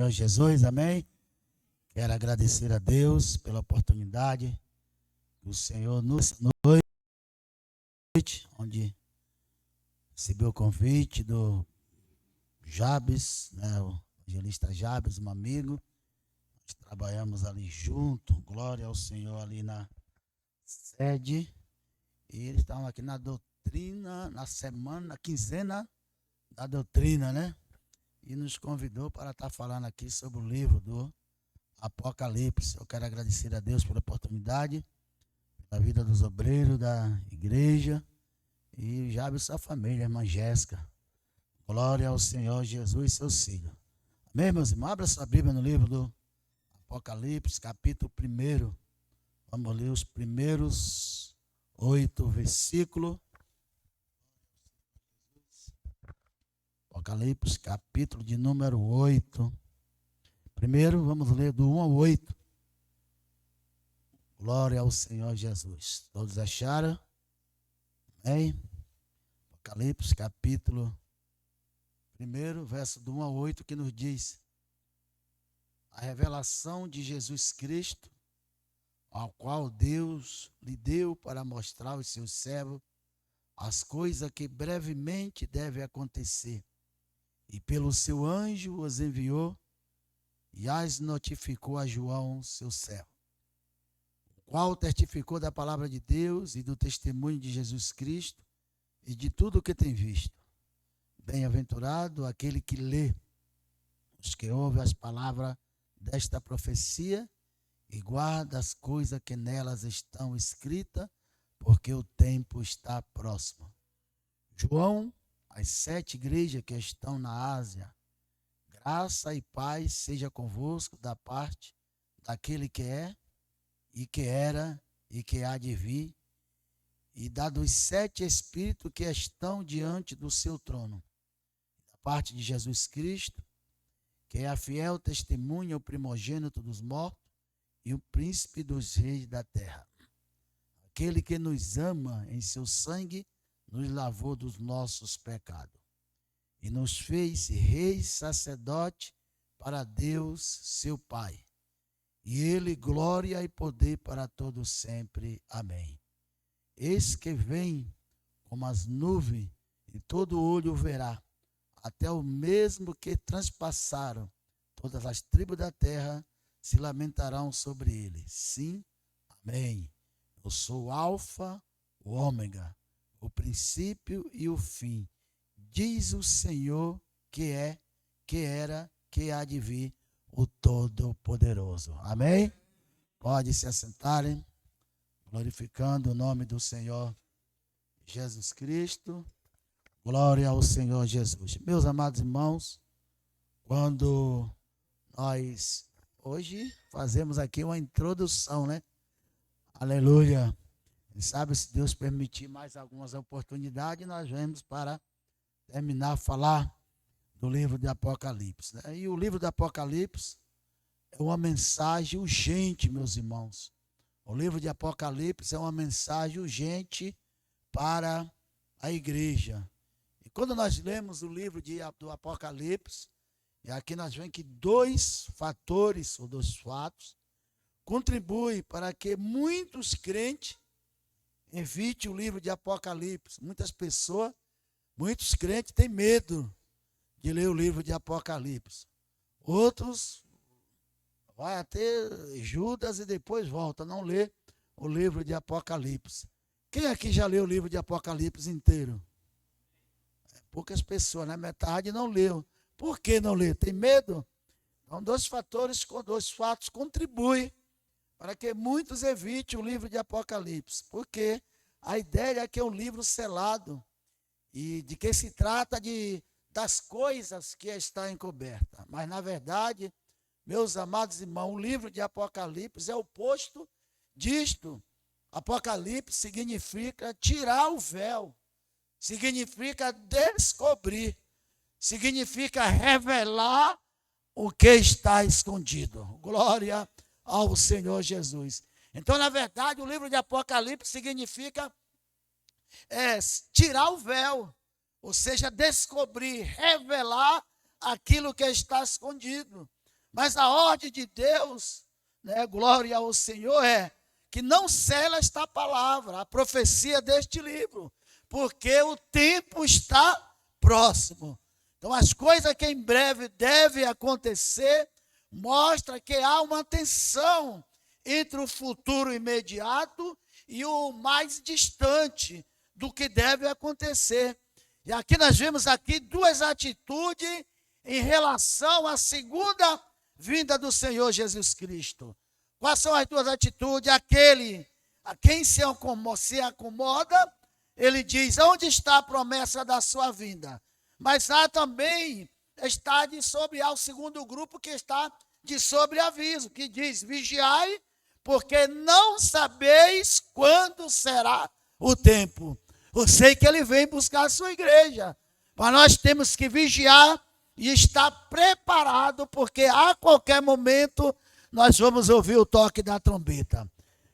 Senhor Jesus, amém? Quero agradecer a Deus pela oportunidade que o Senhor nos noite, onde recebeu o convite do Jabes, né, o evangelista Jabes, um amigo. Nós trabalhamos ali junto, glória ao Senhor ali na sede. E eles estavam aqui na doutrina, na semana, na quinzena da doutrina, né? E nos convidou para estar falando aqui sobre o livro do Apocalipse. Eu quero agradecer a Deus pela oportunidade, pela vida dos obreiros da igreja e já sua família, a irmã Jéssica. Glória ao Senhor Jesus e seus filhos. Amém, meus irmãos? Abra sua Bíblia no livro do Apocalipse, capítulo 1. Vamos ler os primeiros 8 versículos. Apocalipse, capítulo de número 8. Primeiro, vamos ler do 1 ao 8. Glória ao Senhor Jesus. Todos acharam? Amém? Apocalipse, capítulo 1, verso do 1 ao 8, que nos diz: a revelação de Jesus Cristo, ao qual Deus lhe deu para mostrar aos seus servos as coisas que brevemente devem acontecer. E pelo seu anjo os enviou e as notificou a João, seu servo, o qual testificou da palavra de Deus e do testemunho de Jesus Cristo e de tudo o que tem visto. Bem-aventurado aquele que lê, os que ouvem as palavras desta profecia e guarda as coisas que nelas estão escritas, porque o tempo está próximo. João, as 7 igrejas que estão na Ásia, graça e paz seja convosco da parte daquele que é, e que era, e que há de vir, e da dos 7 espíritos que estão diante do seu trono, da parte de Jesus Cristo, que é a fiel testemunha, o primogênito dos mortos e o príncipe dos reis da terra. Aquele que nos ama em seu sangue, nos lavou dos nossos pecados e nos fez reis sacerdote para Deus, seu Pai. E ele glória e poder para todos sempre. Amém. Eis que vem como as nuvens, e todo olho verá, até o mesmo que transpassaram todas as tribos da terra, se lamentarão sobre ele. Sim, amém. Eu sou o Alfa, o Ômega, o princípio e o fim, diz o Senhor que é, que era, que há de vir, o Todo-Poderoso. Amém? Pode se assentarem, glorificando o nome do Senhor Jesus Cristo. Glória ao Senhor Jesus. Meus amados irmãos, quando nós hoje fazemos aqui uma introdução, né? Aleluia. E sabe, se Deus permitir mais algumas oportunidades, nós vamos para terminar a falar do livro de Apocalipse, né? E o livro de Apocalipse é uma mensagem urgente, meus irmãos. O livro de Apocalipse é uma mensagem urgente para a igreja. E quando nós lemos o livro do Apocalipse, e aqui nós vemos que 2 fatores, ou 2 fatos, contribuem para que muitos crentes evite o livro de Apocalipse. Muitas pessoas, muitos crentes têm medo de ler o livro de Apocalipse. Outros vai até Judas e depois volta, não lê o livro de Apocalipse. Quem aqui já leu o livro de Apocalipse inteiro? Poucas pessoas, né? Metade não leu. Por que não lê? Tem medo? Então, 2 fatores, 2 fatos contribuem para que muitos evitem o livro de Apocalipse, porque a ideia é que é um livro selado, e de que se trata das coisas que está encoberta. Mas, na verdade, meus amados irmãos, o livro de Apocalipse é o oposto disto. Apocalipse significa tirar o véu, significa descobrir, significa revelar o que está escondido. Glória ao Senhor Jesus. Então, na verdade, o livro de Apocalipse significa tirar o véu, ou seja, descobrir, revelar aquilo que está escondido. Mas a ordem de Deus, né, glória ao Senhor, é que não sela esta palavra, a profecia deste livro, porque o tempo está próximo. Então, as coisas que em breve devem acontecer, mostra que há uma tensão entre o futuro imediato e o mais distante do que deve acontecer. E aqui nós vemos aqui duas atitudes em relação à segunda vinda do Senhor Jesus Cristo. Quais são as duas atitudes? Aquele a quem se acomoda, ele diz, onde está a promessa da sua vinda? Mas há também, há o segundo grupo que está de sobreaviso, que diz, vigiai, porque não sabeis quando será o tempo. Eu sei que ele vem buscar a sua igreja, mas nós temos que vigiar e estar preparado, porque a qualquer momento nós vamos ouvir o toque da trombeta.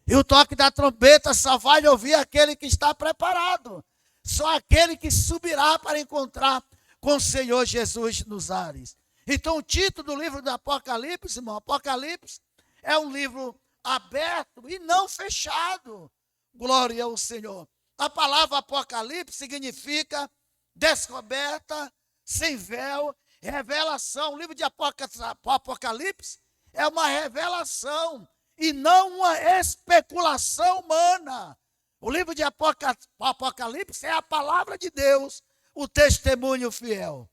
E o toque da trombeta só vai ouvir aquele que está preparado. Só aquele que subirá para encontrar com o Senhor Jesus nos ares. Então o título do livro do Apocalipse, irmão, Apocalipse é um livro aberto e não fechado. Glória ao Senhor. A palavra Apocalipse significa descoberta, sem véu, revelação. O livro de Apocalipse é uma revelação e não uma especulação humana. O livro de Apocalipse é a palavra de Deus, o testemunho fiel.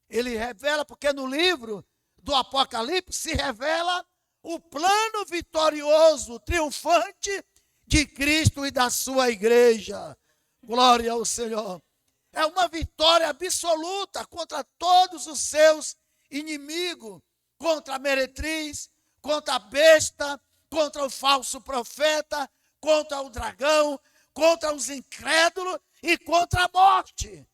Ele revela, porque no livro do Apocalipse se revela o plano vitorioso, triunfante de Cristo e da sua igreja. Glória ao Senhor. É uma vitória absoluta contra todos os seus inimigos, contra a meretriz, contra a besta, contra o falso profeta, contra o dragão, contra os incrédulos e contra a morte.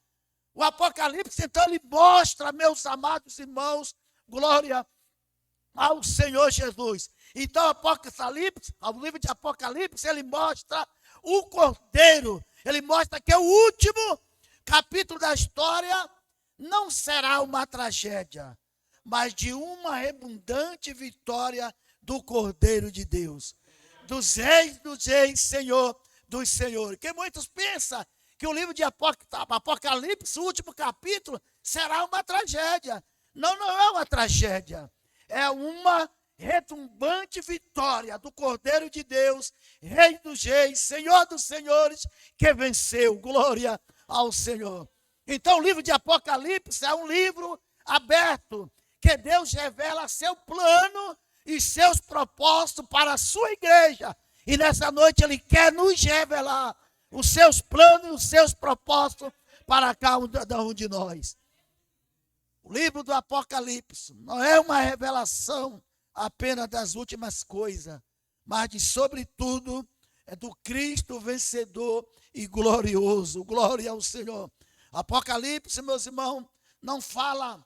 O Apocalipse, então, ele mostra, meus amados irmãos, glória ao Senhor Jesus. Então, o livro de Apocalipse, ele mostra o Cordeiro. Ele mostra que o último capítulo da história não será uma tragédia, mas de uma abundante vitória do Cordeiro de Deus. Dos reis, Senhor dos senhores. Que muitos pensam que o livro de Apocalipse, o último capítulo, será uma tragédia. Não, não é uma tragédia. É uma retumbante vitória do Cordeiro de Deus, Rei dos reis, Senhor dos senhores, que venceu. Glória ao Senhor. Então o livro de Apocalipse é um livro aberto, que Deus revela seu plano e seus propósitos para a sua igreja. E nessa noite ele quer nos revelar os seus planos e os seus propósitos para cada um de nós. O livro do Apocalipse não é uma revelação apenas das últimas coisas, mas de sobretudo é do Cristo vencedor e glorioso. Glória ao Senhor. Apocalipse, meus irmãos, não fala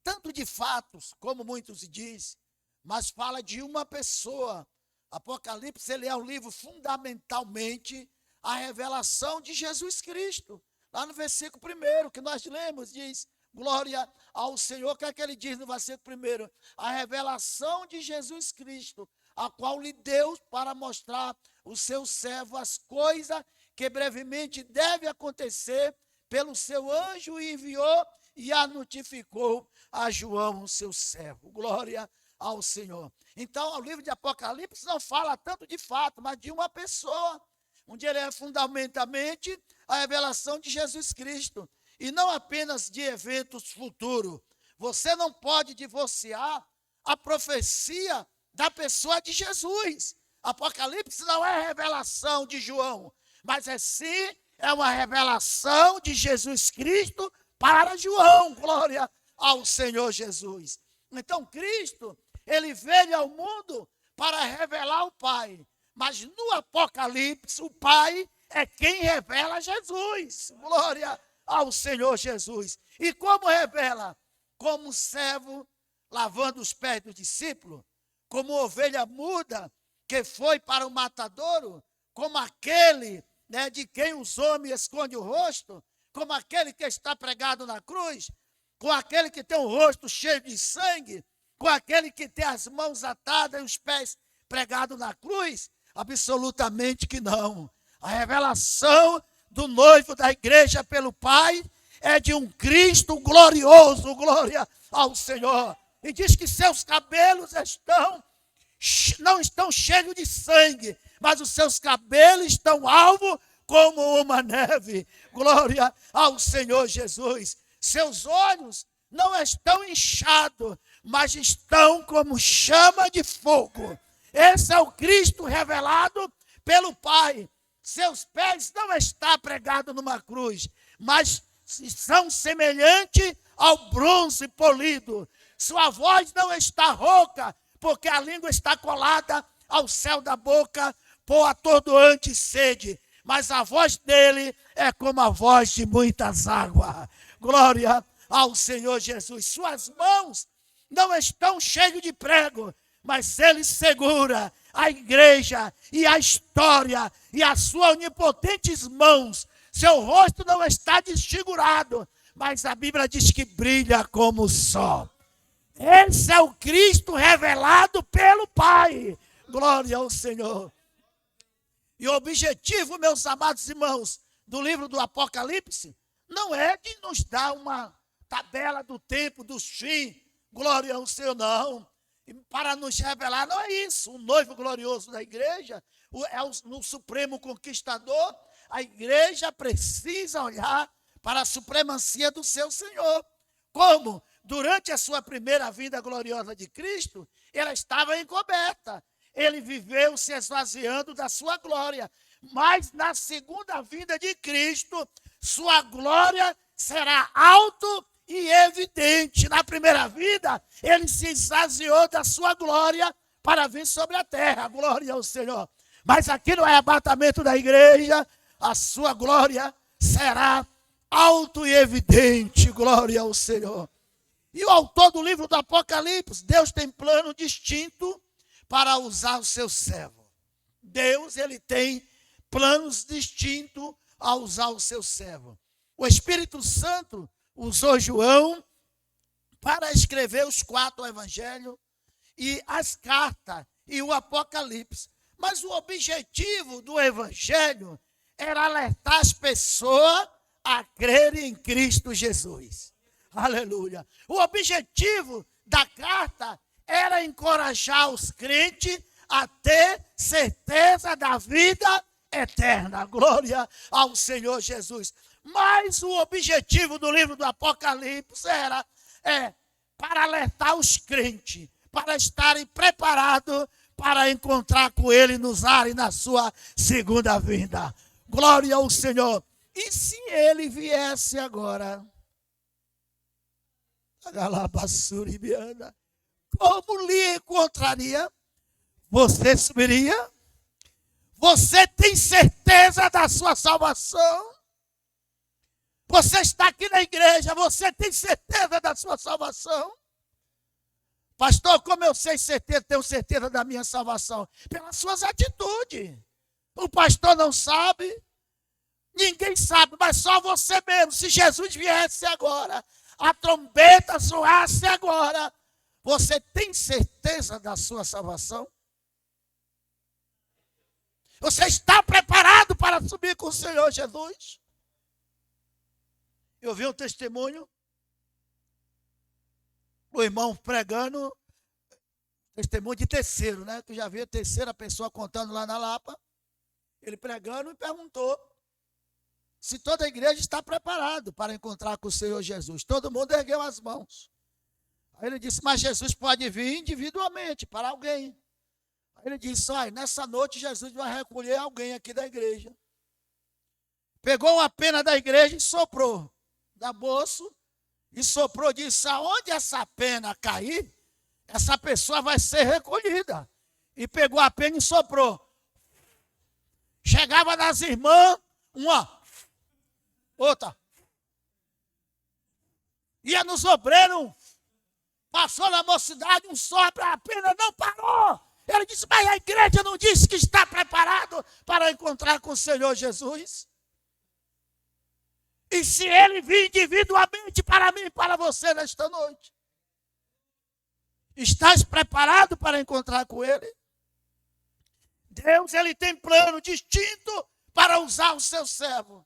tanto de fatos, como muitos dizem, mas fala de uma pessoa. Apocalipse, ele é um livro fundamentalmente a revelação de Jesus Cristo. Lá no versículo 1 que nós lemos, diz, glória ao Senhor. O que é que ele diz no versículo 1? A revelação de Jesus Cristo, a qual lhe deu para mostrar o seu servo as coisas que brevemente deve acontecer, pelo seu anjo enviou e a notificou a João, o seu servo. Glória ao Senhor. Então, o livro de Apocalipse não fala tanto de fato, mas de uma pessoa, onde ele é fundamentalmente a revelação de Jesus Cristo, e não apenas de eventos futuros. Você não pode divorciar a profecia da pessoa de Jesus. Apocalipse não é revelação de João, mas sim é uma revelação de Jesus Cristo para João. Glória ao Senhor Jesus. Então Cristo, ele veio ao mundo para revelar o Pai, mas no Apocalipse o Pai é quem revela Jesus. Glória ao Senhor Jesus. E como revela? Como servo lavando os pés do discípulo, como ovelha muda que foi para o matadouro, como aquele, de quem os homens escondem o rosto, como aquele que está pregado na cruz, com aquele que tem o rosto cheio de sangue. com aquele que tem as mãos atadas e os pés pregados na cruz? Absolutamente que não. A revelação do noivo da igreja pelo Pai é de um Cristo glorioso, glória ao Senhor. E diz que seus cabelos não estão cheios de sangue, mas os seus cabelos estão alvos como uma neve. Glória ao Senhor Jesus. Seus olhos não estão inchados, mas estão como chama de fogo. Esse é o Cristo revelado pelo Pai. Seus pés não estão pregados numa cruz, mas são semelhantes ao bronze polido. Sua voz não está rouca, porque a língua está colada ao céu da boca, por atordoante sede. Mas a voz dele é como a voz de muitas águas. Glória ao Senhor Jesus. Suas mãos não estão cheias de prego, mas ele segura a igreja e a história e as suas onipotentes mãos. Seu rosto não está desfigurado, mas a Bíblia diz que brilha como o sol. Esse é o Cristo revelado pelo Pai. Glória ao Senhor. E o objetivo, meus amados irmãos, do livro do Apocalipse, não é de nos dar uma tabela do tempo, dos fins. Glória ao Senhor, não. E para nos revelar, não é isso. O noivo glorioso da igreja, no supremo conquistador, a igreja precisa olhar para a supremacia do seu Senhor. Como? Durante a sua primeira vinda gloriosa de Cristo, ela estava encoberta. Ele viveu se esvaziando da sua glória. Mas na segunda vinda de Cristo, sua glória será alto e evidente. Na primeira vida, ele se esvaziou da sua glória para vir sobre a terra. Glória ao Senhor. Mas aqui no arrebatamento da igreja, a sua glória será alto e evidente. Glória ao Senhor. E o autor do livro do Apocalipse, Deus tem plano distinto para usar o seu servo. Deus, ele tem planos distintos a usar o seu servo. O Espírito Santo usou João para escrever os 4 evangelhos e as cartas e o Apocalipse. Mas o objetivo do evangelho era alertar as pessoas a crerem em Cristo Jesus. Aleluia. O objetivo da carta era encorajar os crentes a ter certeza da vida eterna. Glória ao Senhor Jesus. Mas o objetivo do livro do Apocalipse era para alertar os crentes, para estarem preparados para encontrar com ele nos ares na sua segunda vinda. Glória ao Senhor. E se ele viesse agora? Como lhe encontraria? Você subiria? Você tem certeza da sua salvação? Você está aqui na igreja, você tem certeza da sua salvação? Pastor, como eu tenho certeza da minha salvação? Pelas suas atitudes. O pastor não sabe, ninguém sabe, mas só você mesmo. Se Jesus viesse agora, a trombeta soasse agora, você tem certeza da sua salvação? Você está preparado para subir com o Senhor Jesus? Eu vi um testemunho, o irmão pregando, testemunho de terceiro, né? Tu já viu a terceira pessoa contando lá na Lapa? Ele pregando e perguntou se toda a igreja está preparada para encontrar com o Senhor Jesus. Todo mundo ergueu as mãos. Aí ele disse, mas Jesus pode vir individualmente para alguém. Aí ele disse, olha, nessa noite Jesus vai recolher alguém aqui da igreja. Pegou uma pena da igreja e soprou da bolsa e soprou, disse, aonde essa pena cair, essa pessoa vai ser recolhida. E pegou a pena e soprou. Chegava nas irmãs, uma, outra. Ia nos obreiros, passou na mocidade, um sopro, a pena não parou. Ele disse, mas a igreja não disse que está preparado para encontrar com o Senhor Jesus? E se ele vir individualmente para mim e para você nesta noite? Estás preparado para encontrar com Ele? Deus, Ele tem plano distinto para usar o seu servo.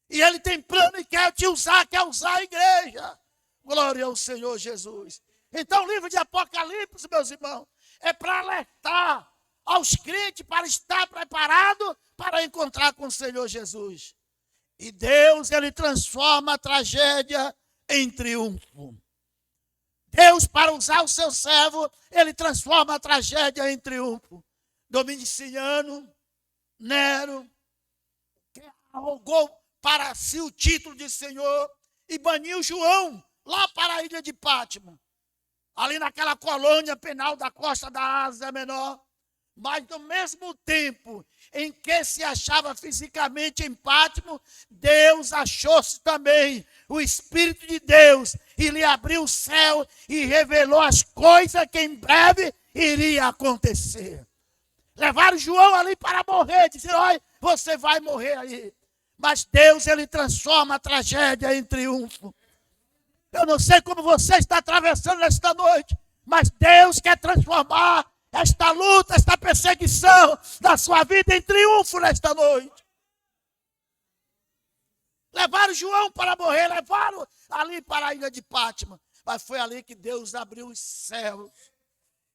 E Ele tem plano e quer te usar, quer usar a igreja. Glória ao Senhor Jesus. Então o livro de Apocalipse, meus irmãos, é para alertar aos crentes para estar preparado para encontrar com o Senhor Jesus. E Deus, Ele transforma a tragédia em triunfo. Deus, para usar o seu servo, Ele transforma a tragédia em triunfo. Dominiciano, Nero, que arrogou para si o título de Senhor e baniu João lá para a ilha de Pátimo, ali naquela colônia penal da costa da Ásia Menor. Mas no mesmo tempo em que se achava fisicamente em Pátimo, Deus achou-se também o Espírito de Deus e lhe abriu o céu e revelou as coisas que em breve iria acontecer. Levaram João ali para morrer, disseram: olha, você vai morrer aí. Mas Deus, Ele transforma a tragédia em triunfo. Eu não sei como você está atravessando esta noite, mas Deus quer transformar esta luta, esta perseguição da sua vida em triunfo nesta noite. Levaram João para morrer, levaram ali para a ilha de Pátimo. Mas foi ali que Deus abriu os céus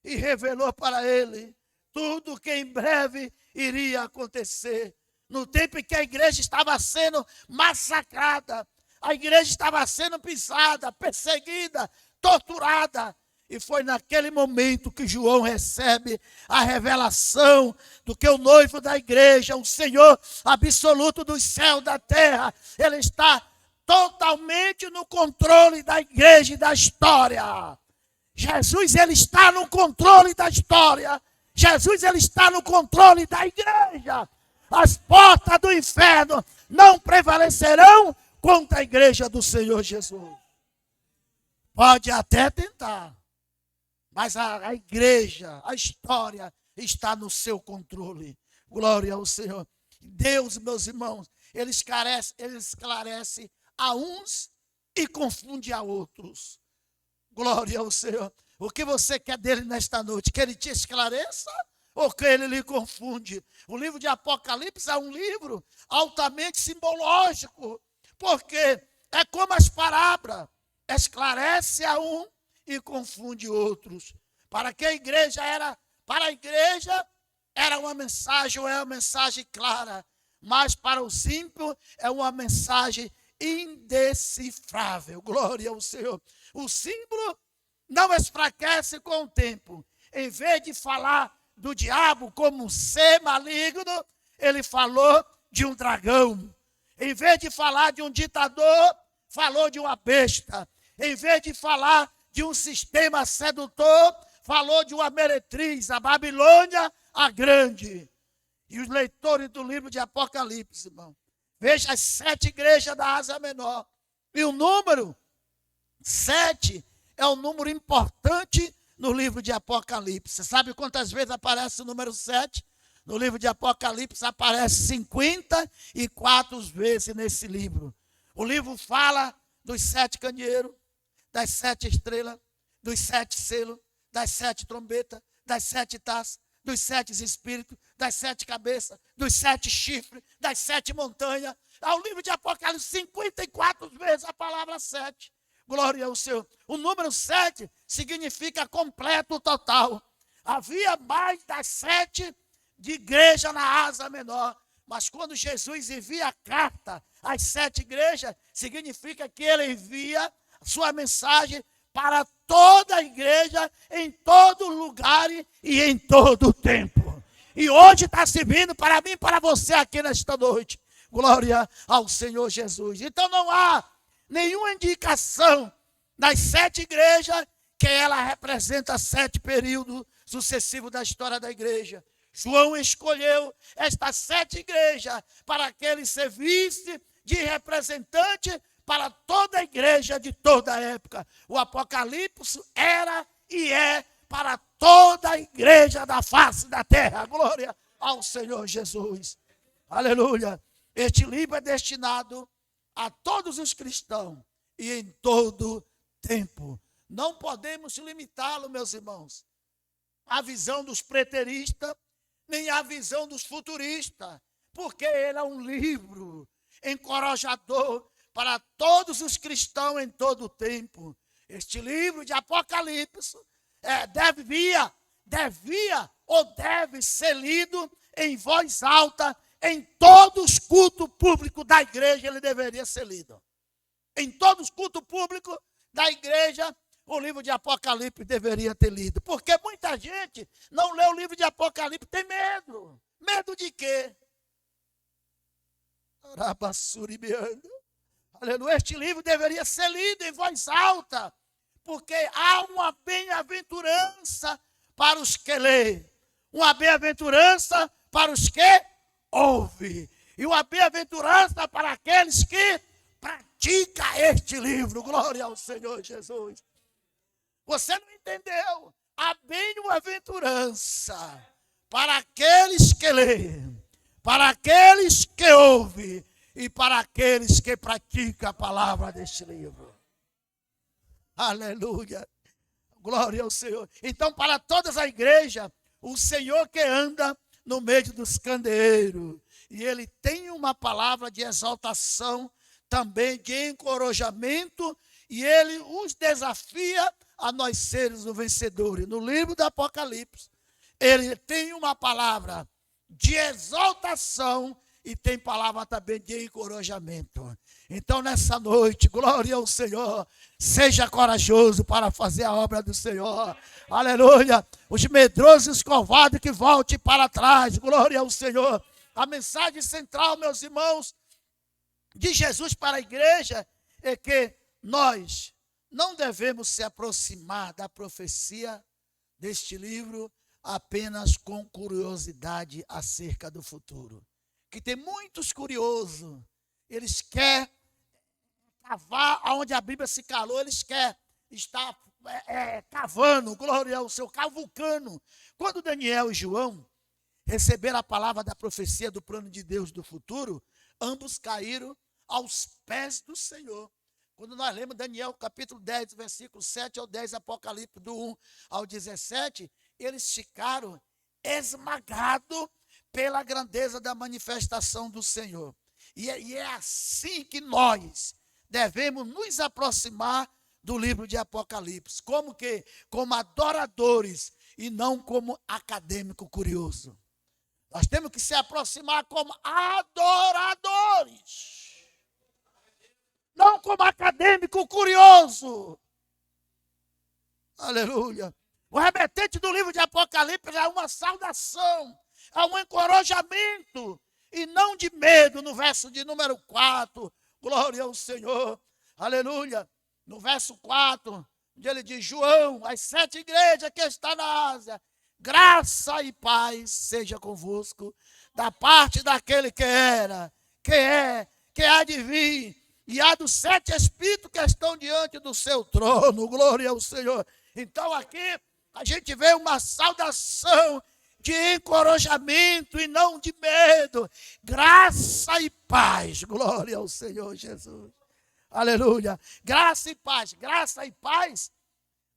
e revelou para ele tudo que em breve iria acontecer. No tempo em que a igreja estava sendo massacrada, a igreja estava sendo pisada, perseguida, torturada. E foi naquele momento que João recebe a revelação do que o noivo da igreja, o Senhor absoluto dos céus e da terra, Ele está totalmente no controle da igreja e da história. Jesus, Ele está no controle da história. Jesus, Ele está no controle da igreja. As portas do inferno não prevalecerão contra a igreja do Senhor Jesus. Pode até tentar, mas a igreja, a história está no seu controle. Glória ao Senhor. Deus, meus irmãos, Ele esclarece a uns e confunde a outros. Glória ao Senhor. O que você quer dele nesta noite? Que ele te esclareça ou que ele lhe confunde? O livro de Apocalipse é um livro altamente simbológico, porque é como as parábolas, esclarece a um e confunde outros. Para a igreja era uma mensagem, ou é uma mensagem clara, mas para os ímpios é uma mensagem indecifrável. Glória ao Senhor. O símbolo não enfraquece com o tempo. Em vez de falar do diabo como um ser maligno, ele falou de um dragão. Em vez de falar de um ditador, falou de uma besta. Em vez de falar de um sistema sedutor, falou de uma meretriz, a Babilônia, a grande. E os leitores do livro de Apocalipse, irmão, veja as 7 igrejas da Ásia Menor. E o número 7 é um número importante no livro de Apocalipse. Sabe quantas vezes aparece o número 7? No livro de Apocalipse aparece 54 vezes nesse livro. O livro fala dos 7 candeeiros, das 7 estrelas, dos 7 selos, das 7 trombetas, das 7 taças, dos 7 espíritos, das 7 cabeças, dos 7 chifres, das 7 montanhas. Ao livro de Apocalipse, 54 vezes a palavra 7. Glória ao Senhor. O número 7 significa completo, total. Havia mais das 7 de igreja na Ásia Menor. Mas quando Jesus envia a carta às 7 igrejas, significa que ele envia sua mensagem para toda a igreja, em todo lugar e em todo tempo. E hoje está servindo para mim e para você aqui nesta noite. Glória ao Senhor Jesus. Então não há nenhuma indicação nas 7 igrejas que ela representa 7 períodos sucessivos da história da igreja. João escolheu estas 7 igrejas para que ele servisse de representante para toda a igreja de toda a época. O Apocalipse era e é para toda a igreja da face da terra. Glória ao Senhor Jesus. Aleluia. Este livro é destinado a todos os cristãos e em todo tempo. Não podemos limitá-lo, meus irmãos, à visão dos preteristas, nem à visão dos futuristas, porque ele é um livro encorajador para todos os cristãos em todo o tempo. Este livro de Apocalipse devia ou deve ser lido em voz alta em todos os cultos públicos da igreja. Ele deveria ser lido em todos os cultos públicos da igreja. O livro de Apocalipse deveria ter lido, porque muita gente não lê o livro de Apocalipse, tem medo. Medo de quê? Aleluia. Este livro deveria ser lido em voz alta, porque há uma bem-aventurança para os que lê, uma bem-aventurança para os que ouvem, e uma bem-aventurança para aqueles que praticam este livro. Glória ao Senhor Jesus. Você não entendeu? A bem-aventurança para aqueles que lêem, para aqueles que ouvem e para aqueles que praticam a palavra deste livro. Aleluia. Glória ao Senhor. Então, para todas a igreja, o Senhor que anda no meio dos candeeiros, e ele tem uma palavra de exaltação, também de encorajamento, e ele os desafia a nós seres os vencedores. No livro do Apocalipse, ele tem uma palavra de exaltação e tem palavra também de encorajamento. Então, nessa noite, glória ao Senhor, seja corajoso para fazer a obra do Senhor. Aleluia. Os medrosos covardes que volte para trás. Glória ao Senhor. A mensagem central, meus irmãos, de Jesus para a igreja é que nós não devemos se aproximar da profecia deste livro apenas com curiosidade acerca do futuro. Que tem muitos curiosos, eles querem cavar onde a Bíblia se calou, eles querem estar cavando, glória ao Senhor, cavucando. Quando Daniel e João receberam a palavra da profecia do plano de Deus do futuro, ambos caíram aos pés do Senhor. Quando nós lemos Daniel capítulo 10, versículo 7 ao 10, Apocalipse do 1 ao 17, eles ficaram esmagados pela grandeza da manifestação do Senhor. E é assim que nós devemos nos aproximar do livro de Apocalipse. Como que? Como adoradores e não como acadêmico curioso. Nós temos que se aproximar como adoradores, não como acadêmico curioso. Aleluia. O remetente do livro de Apocalipse é uma saudação, é um encorajamento e não de medo. No verso de número 4, glória ao Senhor. Aleluia. No verso 4, onde ele diz: João, as 7 igrejas que estão na Ásia, graça e paz seja convosco, da parte daquele que era, que é, que há de vir, e há dos 7 espíritos que estão diante do seu trono. Glória ao Senhor. Então aqui a gente vê uma saudação de encorajamento e não de medo. Graça e paz. Glória ao Senhor Jesus. Aleluia. Graça e paz. Graça e paz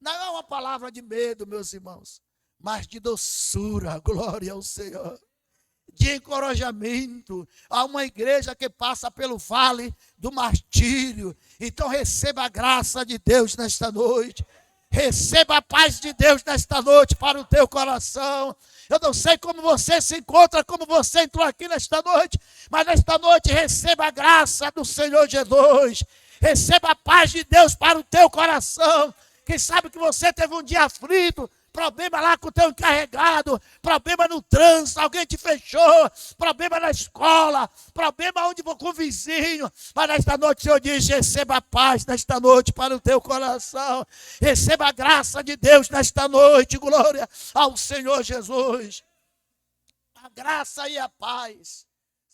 não é uma palavra de medo, meus irmãos, mas de doçura. Glória ao Senhor. De encorajamento a uma igreja que passa pelo vale do martírio. Então receba a graça de Deus nesta noite. Receba a paz de Deus nesta noite para o teu coração. Eu não sei como você se encontra, como você entrou aqui nesta noite, mas nesta noite receba a graça do Senhor Jesus. Receba a paz de Deus para o teu coração. Quem sabe que você teve um dia aflito, problema lá com o teu encarregado, problema no trânsito, alguém te fechou, problema na escola, problema onde com o vizinho. Mas nesta noite o Senhor diz: receba a paz nesta noite para o teu coração. Receba a graça de Deus nesta noite. Glória ao Senhor Jesus. A graça e a paz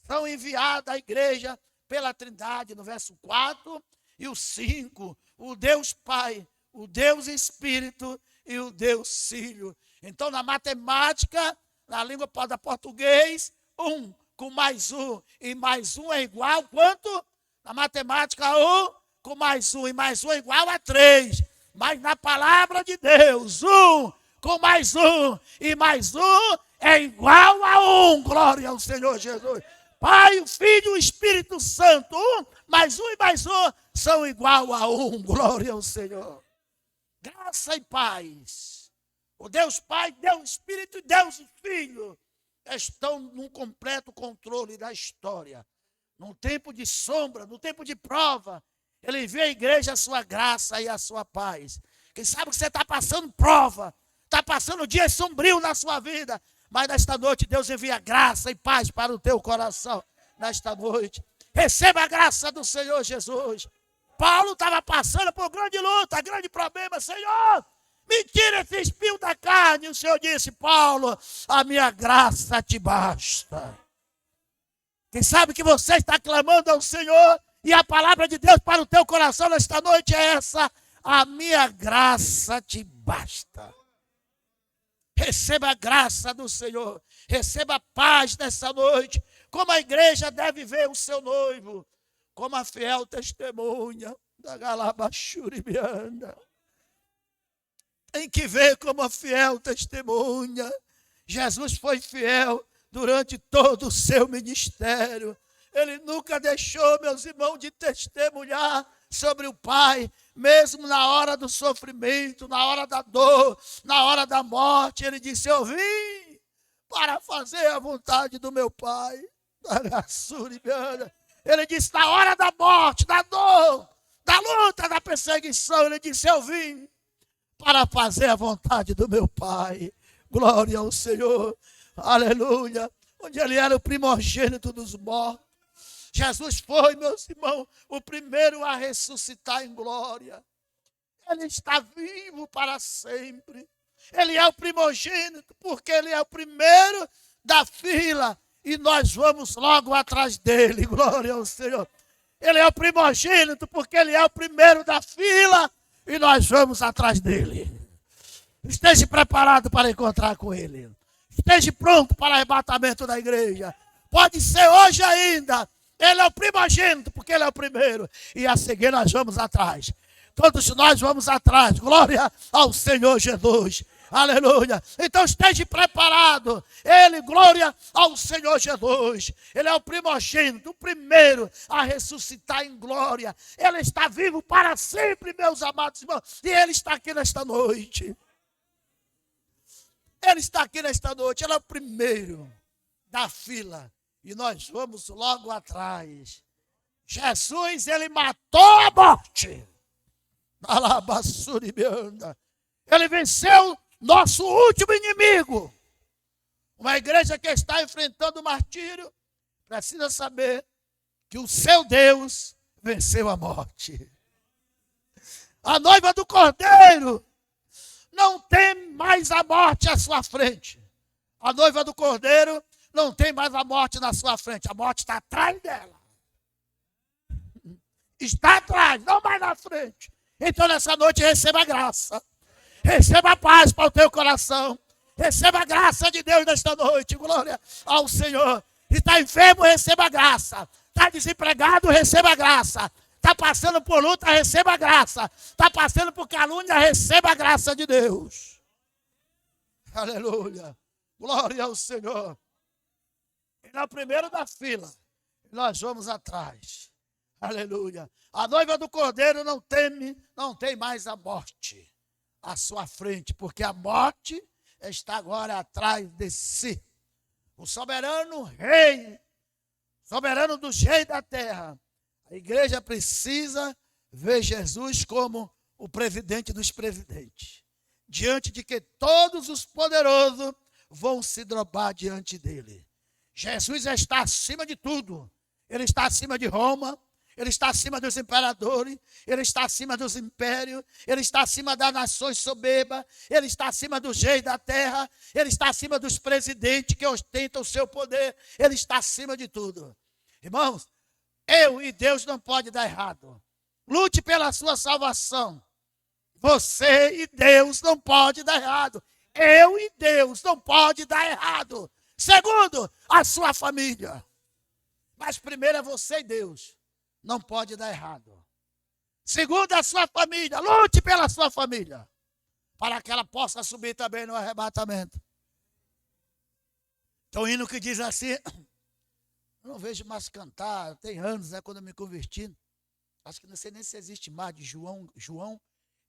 são enviadas à igreja pela Trindade, no verso 4 e o 5. O Deus Pai, o Deus Espírito e o Deus Filho. Então, na matemática, na língua da português, 1 com mais 1 e mais 1 é igual quanto? Na matemática, 1 com mais 1 e mais 1 é igual a 3. Mas na palavra de Deus, um com mais um e mais um é igual a um. Glória ao Senhor Jesus. Pai, o Filho e o Espírito Santo, um mais um e mais um são igual a um. Glória ao Senhor. Graça e paz. O Deus Pai, Deus Espírito e Deus Filho estão num completo controle da história. Num tempo de sombra, num tempo de prova, Ele envia à igreja a sua graça e a sua paz. Quem sabe que você está passando prova, está passando dias sombrios na sua vida, mas nesta noite Deus envia graça e paz para o teu coração. Nesta noite, receba a graça do Senhor Jesus. Paulo estava passando por grande luta, grande problema. Senhor, me tira esse espinho da carne. O Senhor disse: Paulo, a minha graça te basta. Quem sabe que você está clamando ao Senhor e a palavra de Deus para o teu coração nesta noite é essa: a minha graça te basta. Receba a graça do Senhor, receba a paz nessa noite. Como a igreja deve ver o seu noivo, como a fiel testemunha da Galabachuribiana. Tem que ver como a fiel testemunha. Jesus foi fiel durante todo o seu ministério. Ele nunca deixou, meus irmãos, de testemunhar sobre o Pai, mesmo na hora do sofrimento, na hora da dor, na hora da morte. Ele disse: eu vim para fazer a vontade do meu Pai. Ele disse: na hora da morte, da dor, da luta, da perseguição, ele disse: eu vim para fazer a vontade do meu Pai. Glória ao Senhor, aleluia. Onde ele era o primogênito dos mortos, Jesus foi, meus irmãos, o primeiro a ressuscitar em glória. Ele está vivo para sempre. Ele é o primogênito, porque ele é o primeiro da fila, e nós vamos logo atrás dele. Glória ao Senhor. Ele é o primogênito, porque ele é o primeiro da fila, e nós vamos atrás dele. Esteja preparado para encontrar com ele. Esteja pronto para o arrebatamento da igreja. Pode ser hoje ainda. Ele é o primogênito, porque ele é o primeiro. E a seguir nós vamos atrás. Todos nós vamos atrás. Glória ao Senhor Jesus. Aleluia. Então esteja preparado. Ele, glória ao Senhor Jesus. Ele é o primogênito, o primeiro a ressuscitar em glória. Ele está vivo para sempre, meus amados irmãos. E ele está aqui nesta noite. Ele está aqui nesta noite. Ele é o primeiro da fila. E nós vamos logo atrás. Jesus, ele matou a morte. Ele venceu nosso último inimigo. Uma igreja que está enfrentando o martírio precisa saber que o seu Deus venceu a morte. A noiva do Cordeiro não tem mais a morte à sua frente. A noiva do Cordeiro não tem mais a morte na sua frente. A morte está atrás dela. Está atrás, não mais na frente. Então nessa noite receba a graça. Receba a paz para o teu coração. Receba a graça de Deus nesta noite. Glória ao Senhor. Está enfermo, receba a graça. Está desempregado, receba a graça. Está passando por luta, receba a graça. Está passando por calúnia, receba a graça de Deus. Aleluia. Glória ao Senhor. Ele é o primeiro da fila. Nós vamos atrás. Aleluia. A noiva do Cordeiro não teme, não tem mais a morte à sua frente, porque a morte está agora atrás de si. O soberano rei, soberano dos reis da terra. A igreja precisa ver Jesus como o presidente dos presidentes, diante de que todos os poderosos vão se dobrar diante dele. Jesus está acima de tudo. Ele está acima de Roma. Ele está acima dos imperadores, ele está acima dos impérios, ele está acima das nações soberbas, ele está acima dos reis da terra, ele está acima dos presidentes que ostentam o seu poder, ele está acima de tudo. Irmãos, eu e Deus não pode dar errado. Lute pela sua salvação. Você e Deus não pode dar errado. Eu e Deus não pode dar errado. Segundo, a sua família. Mas primeiro é você e Deus. Não pode dar errado. segundo a sua família. Lute pela sua família, para que ela possa subir também no arrebatamento. Tem um hino que diz assim, eu não vejo mais cantar, tem anos, né, quando eu me converti. Acho que não sei nem se existe mais, de João,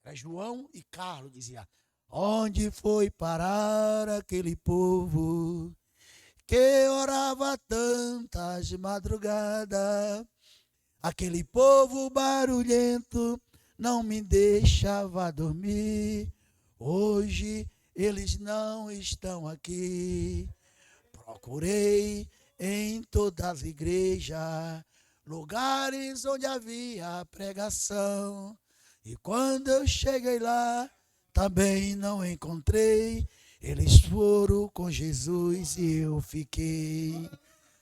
era João e Carlos, dizia. Onde foi parar aquele povo que orava tantas madrugadas? Aquele povo barulhento não me deixava dormir. Hoje eles não estão aqui. Procurei em todas as igrejas, lugares onde havia pregação. E quando eu cheguei lá, também não encontrei. Eles foram com Jesus e eu fiquei.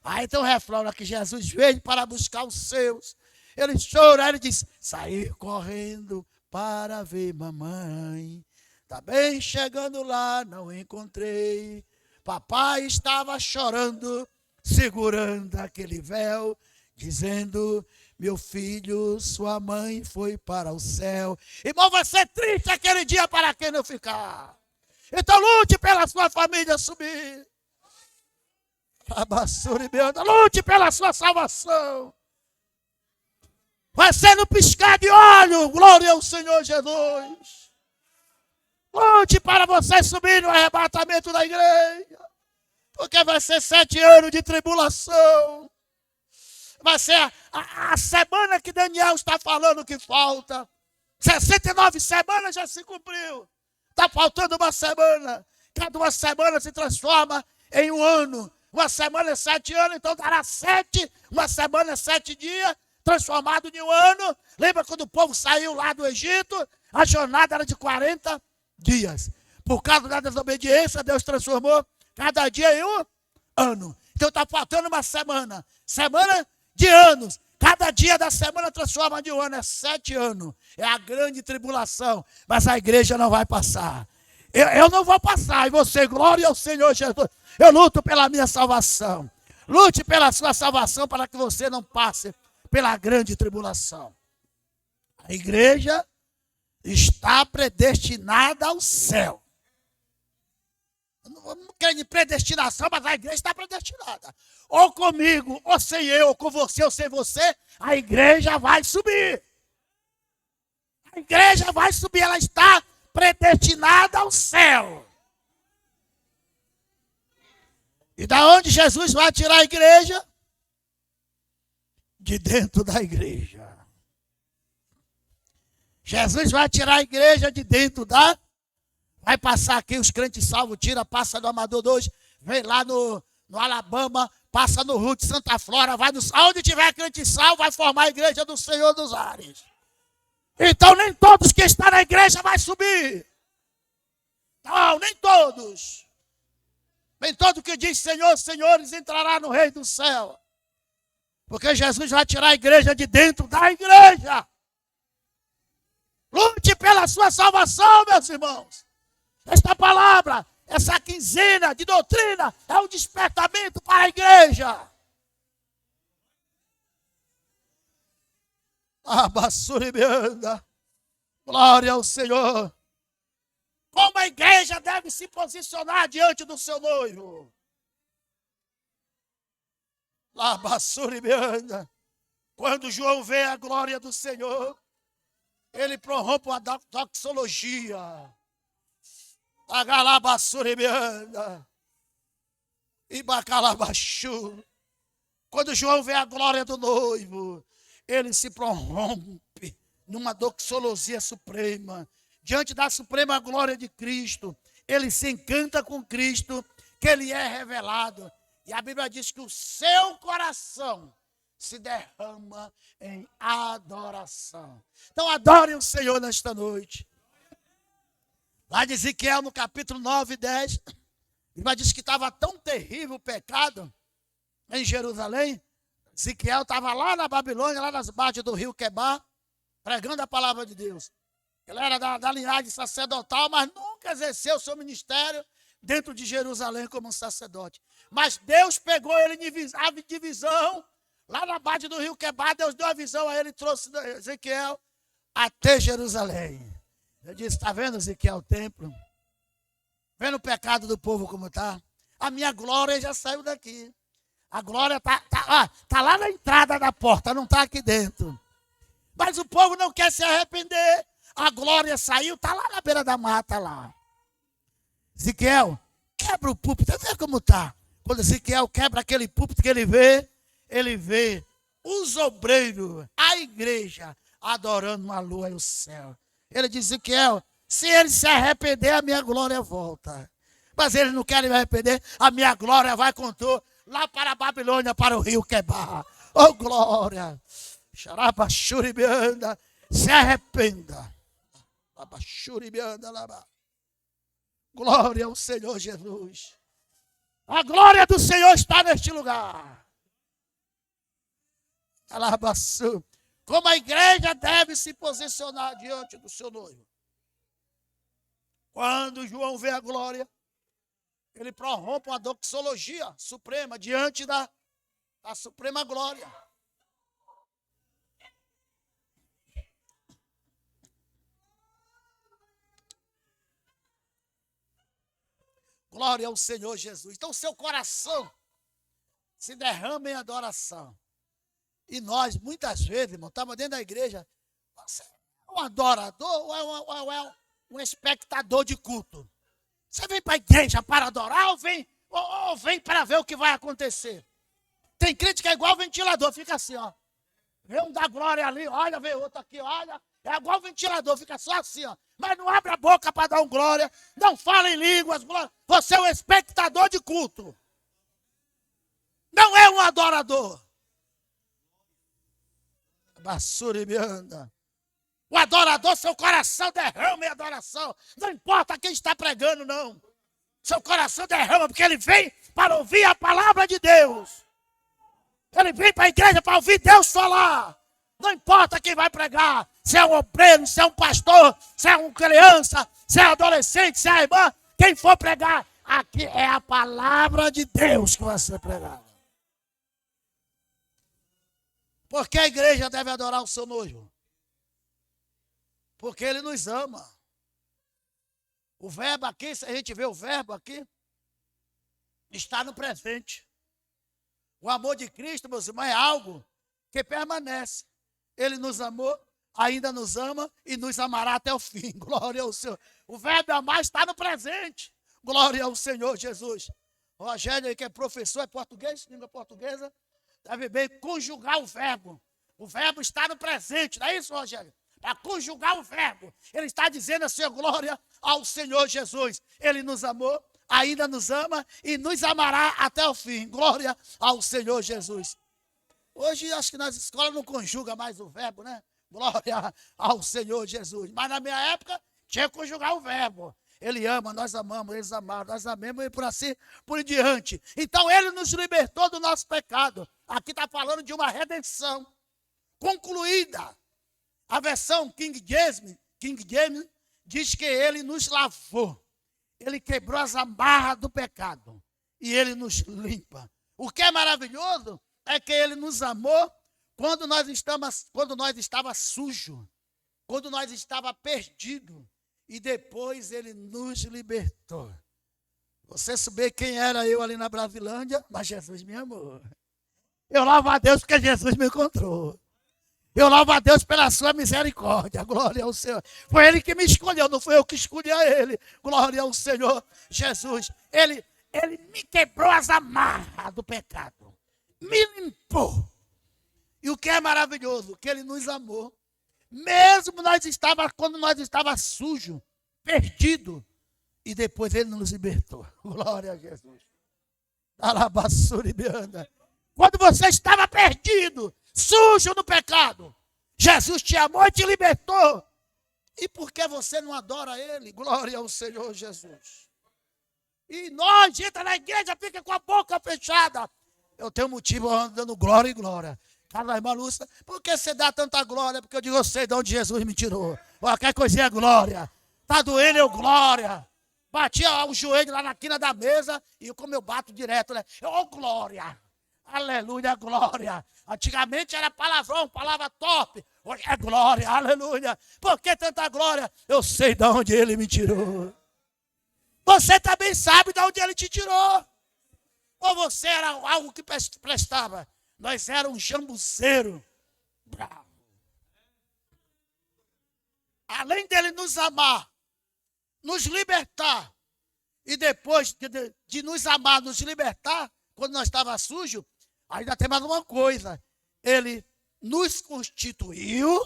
Aí então o refrão que Jesus veio para buscar os seus. Ele chora, ele diz, saí correndo para ver mamãe. Também chegando lá, não encontrei. Papai estava chorando, segurando aquele véu, dizendo, meu filho, sua mãe foi para o céu. Irmão, vai ser triste aquele dia para quem não ficar. Então lute pela sua família subir. Lute pela sua salvação. Vai ser no piscar de olho. Glória ao Senhor Jesus. Lute para você subir no arrebatamento da igreja. Porque vai ser 7 anos de tribulação. Vai ser a semana que Daniel está falando que falta. 69 semanas já se cumpriu. Está faltando uma semana. Cada uma semana se transforma em um ano. Uma semana é 7 anos, então dará 7. Uma semana é 7 dias, transformado em um ano. Lembra quando o povo saiu lá do Egito? A jornada era de 40 dias. Por causa da desobediência, Deus transformou cada dia em um ano. Então está faltando uma semana. Semana de anos. Cada dia da semana transforma de um ano. É 7 anos. É a grande tribulação. Mas a igreja não vai passar. Eu não vou passar. E você, glória ao Senhor Jesus. Eu luto pela minha salvação. Lute pela sua salvação para que você não passe pela grande tribulação. A igreja está predestinada ao céu. Eu não quero de predestinação, mas a igreja está predestinada. Ou comigo, ou sem eu, ou com você, ou sem você, a igreja vai subir. A igreja vai subir, ela está predestinada ao céu. E da onde Jesus vai tirar a igreja? De dentro da igreja. Jesus vai tirar a igreja de dentro da... Vai passar aqui, os crentes salvos, tira, passa no Amador 2, vem lá no Alabama, passa no Ruth, Santa Flora, vai aonde tiver crente salvo, vai formar a igreja do Senhor dos Ares. Então nem todos que estão na igreja vai subir. Não, nem todos. Nem todo que diz Senhor, senhores, entrará no reino do céu. Porque Jesus vai tirar a igreja de dentro da igreja. Lute pela sua salvação, meus irmãos. Esta palavra, essa quinzena de doutrina é um despertamento para a igreja. Abassuribianda. Glória ao Senhor. Como a igreja deve se posicionar diante do seu noivo. Abassuribianda. Quando João vê a glória do Senhor, ele prorrompe uma doxologia. Agalabassuribianda. Ibacalabachu. Quando João vê a glória do noivo, ele se prorrompe numa doxologia suprema. Diante da suprema glória de Cristo, ele se encanta com Cristo, que ele é revelado. E a Bíblia diz que o seu coração se derrama em adoração. Então adorem o Senhor nesta noite. Lá de Ezequiel, no capítulo 9 e 10, a Bíblia diz que estava tão terrível o pecado em Jerusalém. Ezequiel estava lá na Babilônia, lá nas margens do rio Quebar, pregando a palavra de Deus. Ele era da linhagem sacerdotal, mas nunca exerceu seu ministério dentro de Jerusalém como um sacerdote. Mas Deus pegou ele de visão, lá na margem do rio Quebar, Deus deu a visão a ele, trouxe Ezequiel até Jerusalém. Eu disse, está vendo, Ezequiel, o templo? Vendo o pecado do povo como está? A minha glória já saiu daqui. A glória tá lá na entrada da porta, não está aqui dentro. Mas o povo não quer se arrepender. A glória saiu, está lá na beira da mata lá. Ezequiel, quebra o púlpito, vê como está. Quando Ezequiel quebra aquele púlpito que ele vê os obreiros, a igreja, adorando a lua e o céu. Ele diz, Ezequiel, se ele se arrepender, a minha glória volta. Mas eles não querem me arrepender, a minha glória vai com tu lá para a Babilônia, para o rio Quebar. Oh, glória! Xarabachuribianda, se arrependa. Glória ao Senhor Jesus. A glória do Senhor está neste lugar. Como a igreja deve se posicionar diante do seu noivo. Quando João vê a glória, ele prorrompe uma doxologia suprema diante da suprema glória. Glória ao Senhor Jesus. Então, seu coração se derrama em adoração. E nós, muitas vezes, irmão, estamos dentro da igreja, você é um adorador ou é um espectador de culto? Você vem para a igreja para adorar ou vem para ver o que vai acontecer? Tem crente que é igual ventilador, fica assim, ó. Vê um da glória ali, olha, vê outro aqui, olha. É igual ventilador, fica só assim, ó. Mas não abre a boca para dar um glória, não fala em línguas, glória. Você é um espectador de culto. Não é um adorador. Bassuribianda. O adorador, seu coração derrama em adoração. Não importa quem está pregando, não. Seu coração derrama, porque ele vem para ouvir a palavra de Deus. Ele vem para a igreja para ouvir Deus falar. Não importa quem vai pregar. Se é um obreiro, se é um pastor, se é uma criança, se é adolescente, se é irmã. Quem for pregar, aqui é a palavra de Deus que vai ser pregada. Porque a igreja deve adorar o seu noivo? Porque ele nos ama. O verbo aqui, se a gente vê o verbo aqui, está no presente. O amor de Cristo, meus irmãos, é algo que permanece. Ele nos amou, ainda nos ama e nos amará até o fim. Glória ao Senhor. O verbo amar está no presente. Glória ao Senhor Jesus. O Rogério, que é professor, é português, língua portuguesa, deve bem conjugar o verbo. O verbo está no presente, não é isso, Rogério? Para conjugar o verbo. Ele está dizendo assim, glória ao Senhor Jesus. Ele nos amou, ainda nos ama e nos amará até o fim. Glória ao Senhor Jesus. Hoje, acho que nas escolas não conjuga mais o verbo, né? Glória ao Senhor Jesus. Mas na minha época, tinha que conjugar o verbo. Ele ama, nós amamos, eles amaram, nós amamos e por assim, por diante. Então, ele nos libertou do nosso pecado. Aqui está falando de uma redenção concluída. A versão King James diz que ele nos lavou. Ele quebrou as amarras do pecado. E ele nos limpa. O que é maravilhoso é que ele nos amou quando nós estava sujo, quando nós estava perdido. E depois ele nos libertou. Você souber quem era eu ali na Brasilândia, mas Jesus me amou. Eu louvo a Deus porque Jesus me encontrou. Eu louvo a Deus pela sua misericórdia. Glória ao Senhor. Foi ele que me escolheu, não foi eu que escolhi a ele. Glória ao Senhor Jesus. Ele me quebrou as amarras do pecado. Me limpou. E o que é maravilhoso, que ele nos amou. Mesmo quando nós estávamos sujos, perdidos. E depois ele nos libertou. Glória a Jesus. Quando você estava perdido, sujo no pecado, Jesus te amou e te libertou. E por que você não adora ele? Glória ao Senhor Jesus. E nós, entra na igreja, fica com a boca fechada. Eu tenho motivo dando glória e glória. Fala, irmã Lúcia, por que você dá tanta glória? Porque eu digo, eu sei de onde Jesus me tirou. Qualquer coisinha é glória. Tá doendo, eu glória. Batia o joelho lá na quina da mesa e como eu bato direto, né? Glória. Aleluia, glória. Antigamente era palavrão, palavra top. Hoje é glória, aleluia. Por que tanta glória? Eu sei de onde ele me tirou. Você também sabe de onde ele te tirou. Ou você era algo que prestava? Nós éramos um jambuzeiro bravo. Além dele nos amar, nos libertar, e depois de nos amar, nos libertar, quando nós estávamos sujos, ainda tem mais uma coisa. Ele nos constituiu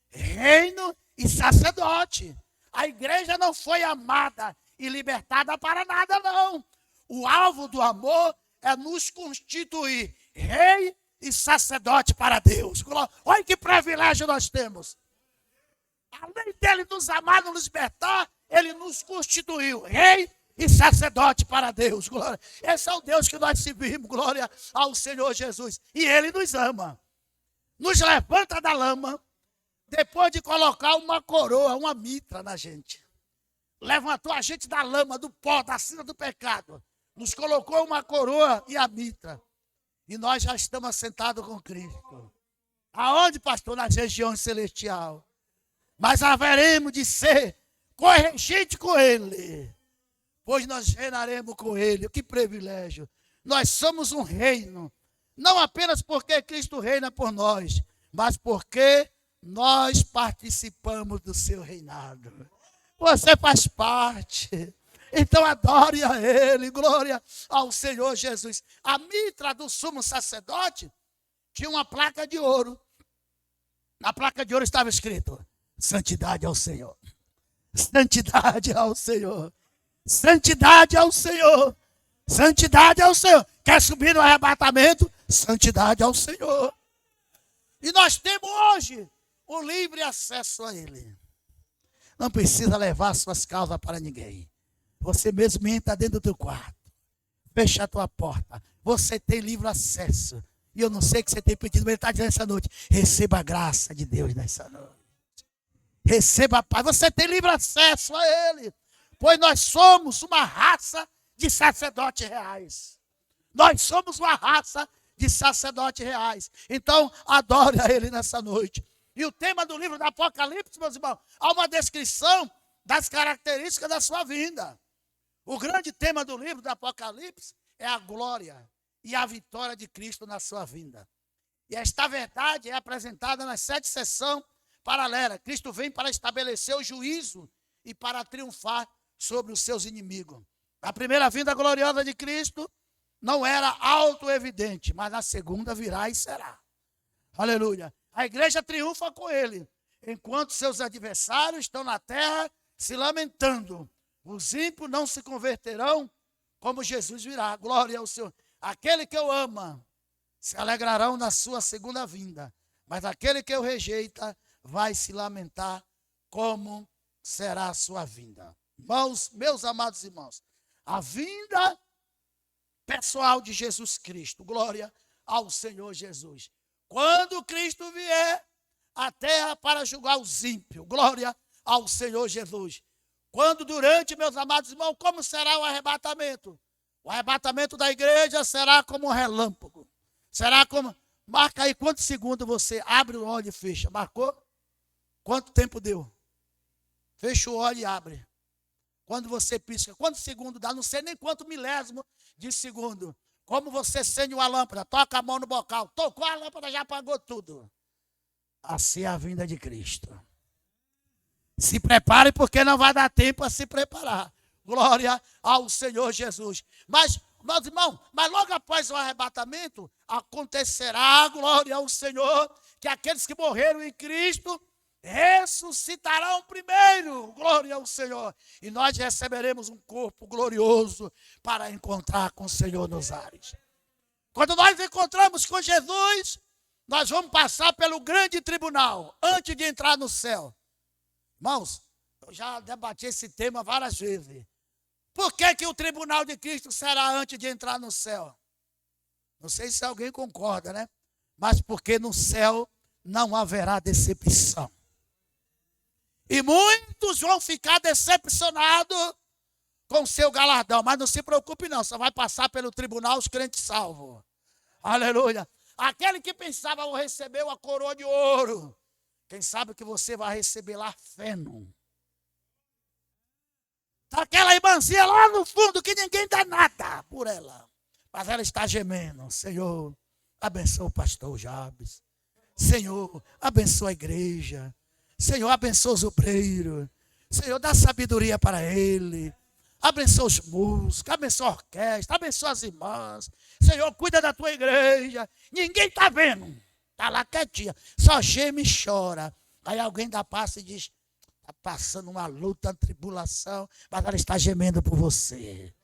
reino e sacerdote. A igreja não foi amada e libertada para nada, não. O alvo do amor é nos constituir rei e sacerdote para Deus. Olha que privilégio nós temos. Além dele nos amar, nos libertar, ele nos constituiu rei e sacerdote para Deus. Glória. Esse é o Deus que nós servimos, glória ao Senhor Jesus. E ele nos ama. Nos levanta da lama, depois de colocar uma coroa, uma mitra na gente. Levantou a gente da lama, do pó, da cinza do pecado. Nos colocou uma coroa e a mitra. E nós já estamos assentados com Cristo. Aonde, pastor? Nas regiões celestiais. Mas haveremos de ser corregente com Ele, pois nós reinaremos com Ele. Que privilégio! Nós somos um reino, não apenas porque Cristo reina por nós, mas porque nós participamos do seu reinado. Você faz parte, então adore a Ele, glória ao Senhor Jesus. A mitra do sumo sacerdote tinha uma placa de ouro. Na placa de ouro estava escrito: santidade ao Senhor. Santidade ao Senhor. Santidade ao Senhor. Santidade ao Senhor. Quer subir no arrebatamento? Santidade ao Senhor. E nós temos hoje o livre acesso a Ele. Não precisa levar suas causas para ninguém. Você mesmo entra dentro do teu quarto. Fecha a tua porta. Você tem livre acesso. E eu não sei o que você tem pedido, mas Ele está dizendo essa noite: receba a graça de Deus nessa noite. Receba a paz. Você tem livre acesso a Ele. Pois nós somos uma raça de sacerdotes reais. Nós somos uma raça de sacerdotes reais. Então, adore a Ele nessa noite. E o tema do livro do Apocalipse, meus irmãos, há uma descrição das características da sua vinda. O grande tema do livro do Apocalipse é a glória e a vitória de Cristo na sua vinda. E esta verdade é apresentada nas 7 sessões paralela. Cristo vem para estabelecer o juízo e para triunfar sobre os seus inimigos. A primeira vinda gloriosa de Cristo não era auto-evidente, mas na segunda virá e será. Aleluia. A igreja triunfa com Ele, enquanto seus adversários estão na terra se lamentando. Os ímpios não se converterão como Jesus virá. Glória ao Senhor. Aquele que eu amo se alegrarão na sua segunda vinda, mas aquele que eu rejeita vai se lamentar como será a sua vinda. Irmãos, meus amados irmãos, a vinda pessoal de Jesus Cristo, glória ao Senhor Jesus. Quando Cristo vier à terra para julgar os ímpios, glória ao Senhor Jesus. Quando durante, meus amados irmãos, como será o arrebatamento? O arrebatamento da igreja será como um relâmpago. Será como, marca aí quantos segundos você abre o olho e fecha. Marcou? Quanto tempo deu? Fecha o olho e abre. Quando você pisca, quantos segundos dá? Não sei nem quanto milésimo de segundo. Como você acende uma lâmpada, toca a mão no bocal, tocou a lâmpada, já apagou tudo. Assim é a vinda de Cristo. Se prepare, porque não vai dar tempo a se preparar. Glória ao Senhor Jesus. Mas, meus irmãos, mas logo após o arrebatamento, acontecerá, glória ao Senhor, que aqueles que morreram em Cristo ressuscitarão primeiro, glória ao Senhor, e nós receberemos um corpo glorioso para encontrar com o Senhor nos ares. Quando nós encontramos com Jesus, nós vamos passar pelo grande tribunal, antes de entrar no céu. Irmãos, eu já debati esse tema várias vezes. Por que o tribunal de Cristo será antes de entrar no céu? Não sei se alguém concorda, né? Mas porque no céu não haverá decepção. E muitos vão ficar decepcionados com o seu galardão. Mas não se preocupe não, só vai passar pelo tribunal os crentes salvos. Aleluia. Aquele que pensava, vou receber uma coroa de ouro. Quem sabe que você vai receber lá feno. Está aquela irmãzinha lá no fundo que ninguém dá nada por ela. Mas ela está gemendo. Senhor, abençoa o pastor Jabes. Senhor, abençoa a igreja. Senhor, abençoa os obreiros. Senhor, dá sabedoria para ele. Abençoa os músicos, abençoa a orquestra, abençoa as irmãs. Senhor, cuida da tua igreja. Ninguém está vendo. Está lá quietinha. Só geme e chora. Aí alguém da passa e diz, está passando uma luta, uma tribulação, mas ela está gemendo por você.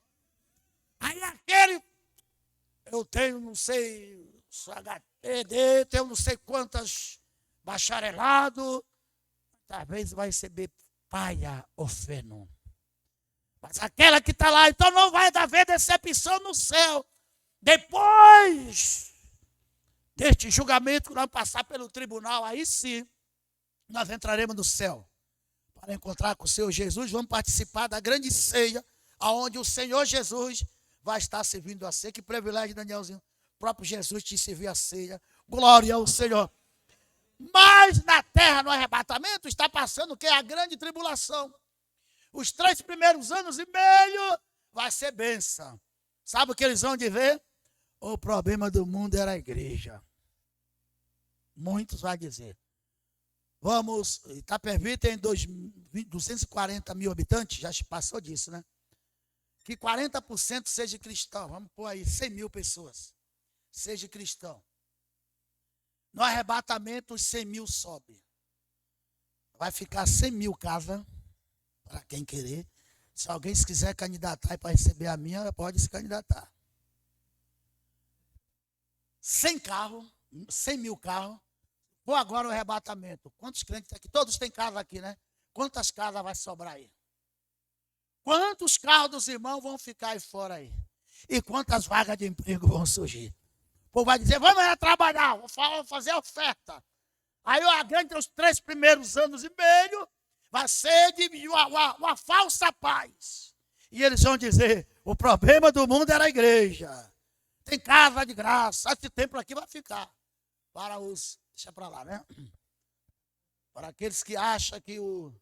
Aí aquele, eu tenho não sei, HTD, tenho não sei quantas bacharelado, talvez vai receber paia ou feno. Mas aquela que está lá, então não vai haver decepção no céu. Depois deste julgamento, que nós passar pelo tribunal, aí sim, nós entraremos no céu. Para encontrar com o Senhor Jesus, vamos participar da grande ceia, onde o Senhor Jesus vai estar servindo a ceia. Que privilégio, Danielzinho. O próprio Jesus te serviu a ceia. Glória ao Senhor. Mas na terra, no arrebatamento, está passando o que? A grande tribulação. Os 3 primeiros anos e meio vai ser bênção. Sabe o que eles vão dizer? O problema do mundo era a igreja. Muitos vão dizer. Vamos, Itapevi tem 240 mil habitantes, já passou disso, né? Que 40% seja cristão. Vamos pôr aí 100 mil pessoas. Seja cristão. No arrebatamento, os 100 mil sobe. Vai ficar 100 mil casas, para quem querer. Se alguém se quiser candidatar para receber a minha, pode se candidatar. 100 carros, 100 mil carros. Vou agora o arrebatamento. Quantos crentes aqui? Todos têm casa aqui, né? Quantas casas vai sobrar aí? Quantos carros dos irmãos vão ficar aí fora aí? E quantas vagas de emprego vão surgir? O povo vai dizer, vamos lá trabalhar, vou fazer oferta. Aí a grande, os 3 primeiros anos e meio, vai ser de uma falsa paz. E eles vão dizer, o problema do mundo era a igreja. Tem casa de graça, esse templo aqui vai ficar. Para os, deixa para lá, né? Para aqueles que acham que o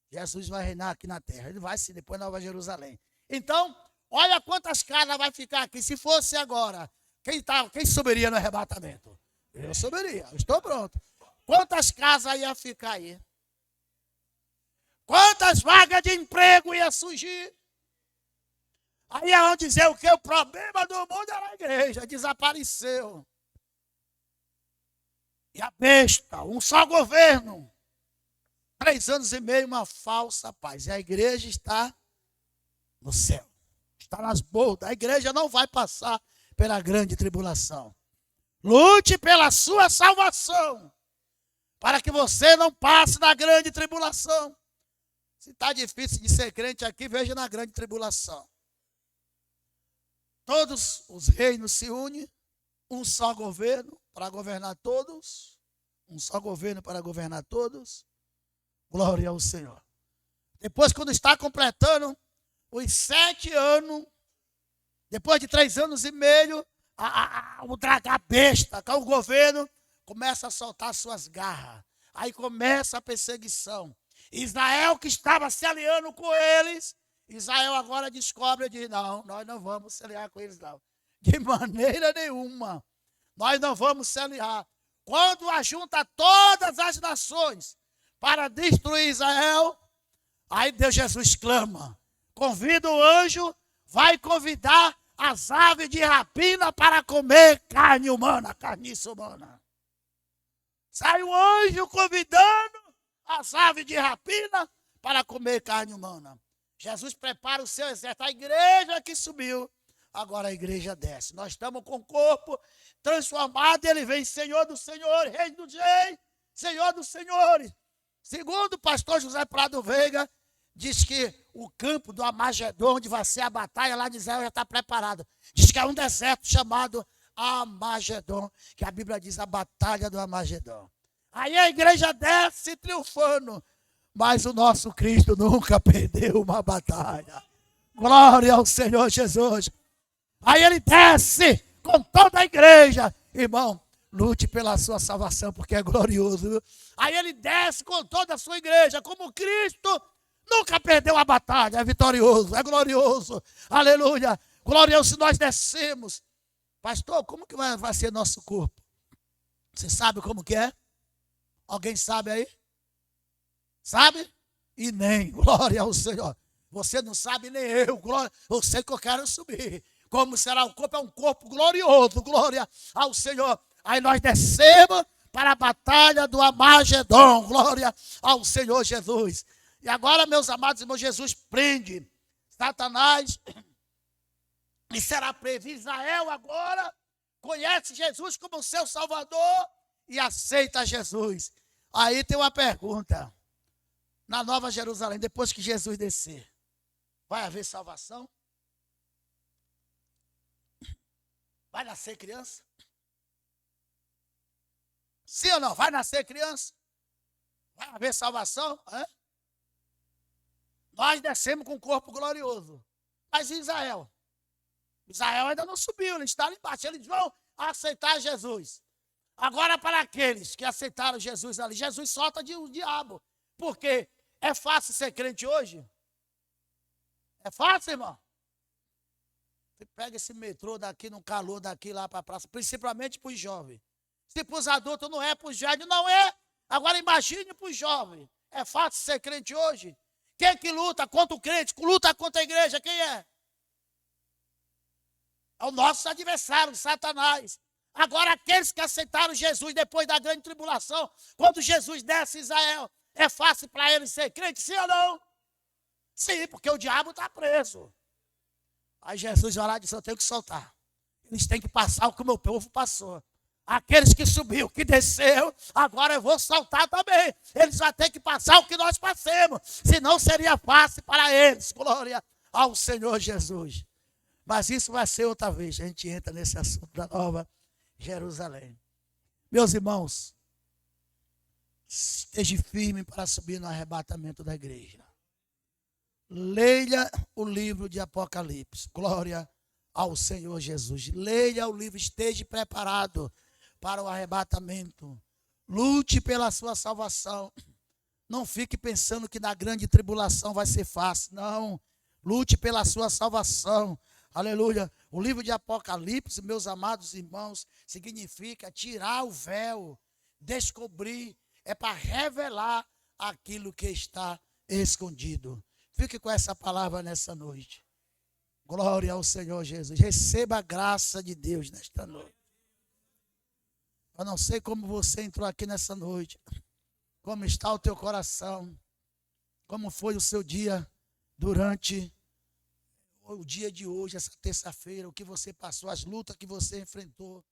Jesus vai reinar aqui na terra. Ele vai sim, depois na Nova Jerusalém. Então, olha quantas casas vai ficar aqui. Se fosse agora, quem subiria no arrebatamento? Eu subiria, estou pronto. Quantas casas ia ficar aí? Quantas vagas de emprego ia surgir? Aí vão dizer o que? O problema do mundo era a igreja, desapareceu. E a besta, um só governo. 3 anos e meio, uma falsa paz. E a igreja está no céu. Está nas bordas. A igreja não vai passar pela grande tribulação. Lute pela sua salvação. Para que você não passe na grande tribulação. Se está difícil de ser crente aqui, veja na grande tribulação. Todos os reinos se unem. Um só governo para governar todos. Um só governo para governar todos. Glória ao Senhor. Depois, quando está completando os 7 anos, depois de 3 anos e meio, o dragão besta, que é o governo, começa a soltar suas garras. Aí começa a perseguição. Israel, que estava se aliando com eles, Israel agora descobre e diz, não, nós não vamos se aliar com eles não. De maneira nenhuma. Nós não vamos se aliar. Quando ajunta todas as nações para destruir Israel, aí Deus Jesus clama. Convida o anjo, vai convidar as aves de rapina para comer carne humana, carniça humana. Sai o anjo convidando as aves de rapina para comer carne humana. Jesus prepara o seu exército. A igreja que subiu, agora a igreja desce. Nós estamos com o corpo transformado. Ele vem Senhor dos Senhores, Rei dos Reis, Senhor dos Senhores. Segundo o pastor José Prado Veiga, diz que o campo do Amagedon, onde vai ser a batalha lá de Israel, já está preparado. Diz que é um deserto chamado Amagedon, que a Bíblia diz a batalha do Amagedon. Aí a igreja desce triunfando, mas o nosso Cristo nunca perdeu uma batalha. Glória ao Senhor Jesus. Aí ele desce com toda a igreja. Irmão, Lute pela sua salvação, porque é glorioso. Viu? Aí ele desce com toda a sua igreja, como Cristo nunca perdeu a batalha, é vitorioso, é glorioso. Aleluia. Glorioso se nós descemos. Pastor, como que vai ser nosso corpo? Você sabe como que é? Alguém sabe aí? Sabe? E nem, glória ao Senhor. Você não sabe, nem eu, glória. Eu sei que eu quero subir. Como será o corpo? É um corpo glorioso, glória ao Senhor. Aí nós descemos para a batalha do Armagedon, glória ao Senhor Jesus. E agora, meus amados irmãos, Jesus prende Satanás e será preso. Israel agora conhece Jesus como seu Salvador e aceita Jesus. Aí tem uma pergunta. Na Nova Jerusalém, depois que Jesus descer, vai haver salvação? Vai nascer criança? Sim ou não? Vai nascer criança? Vai haver salvação? Nós descemos com um corpo glorioso. Mas e Israel? Israel ainda não subiu, ele está ali embaixo. Eles vão aceitar Jesus. Agora, para aqueles que aceitaram Jesus ali, Jesus solta o diabo. Por quê? É fácil ser crente hoje? É fácil, irmão? Você pega esse metrô daqui, no calor daqui lá para a praça, principalmente para os jovens. Se para os adultos não é, para os jovens não é. Agora imagine para os jovens. É fácil ser crente hoje? Quem é que luta contra o crente? Luta contra a igreja? Quem é? É o nosso adversário, Satanás. Agora aqueles que aceitaram Jesus depois da grande tribulação, quando Jesus desce em Israel, é fácil para eles ser crente, sim ou não? Sim, porque o diabo está preso. Aí Jesus vai lá e disse, eu tenho que soltar. Eles têm que passar o que o meu povo passou. Aqueles que subiu, que desceu, agora eu vou soltar também. Eles vão ter que passar o que nós passamos. Senão seria fácil para eles. Glória ao Senhor Jesus. Mas isso vai ser outra vez. A gente entra nesse assunto da Nova Jerusalém. Meus irmãos, esteja firme para subir no arrebatamento da igreja. Leia o livro de Apocalipse. Glória ao Senhor Jesus. Leia o livro, esteja preparado para o arrebatamento. Lute pela sua salvação. Não fique pensando que na grande tribulação vai ser fácil. Não. Lute pela sua salvação. Aleluia. O livro de Apocalipse, meus amados irmãos, significa tirar o véu, descobrir, é para revelar aquilo que está escondido. Fique com essa palavra nessa noite. Glória ao Senhor Jesus. Receba a graça de Deus nesta noite. Eu não sei como você entrou aqui nessa noite. Como está o teu coração. Como foi o seu dia durante o dia de hoje, essa terça-feira. O que você passou, as lutas que você enfrentou.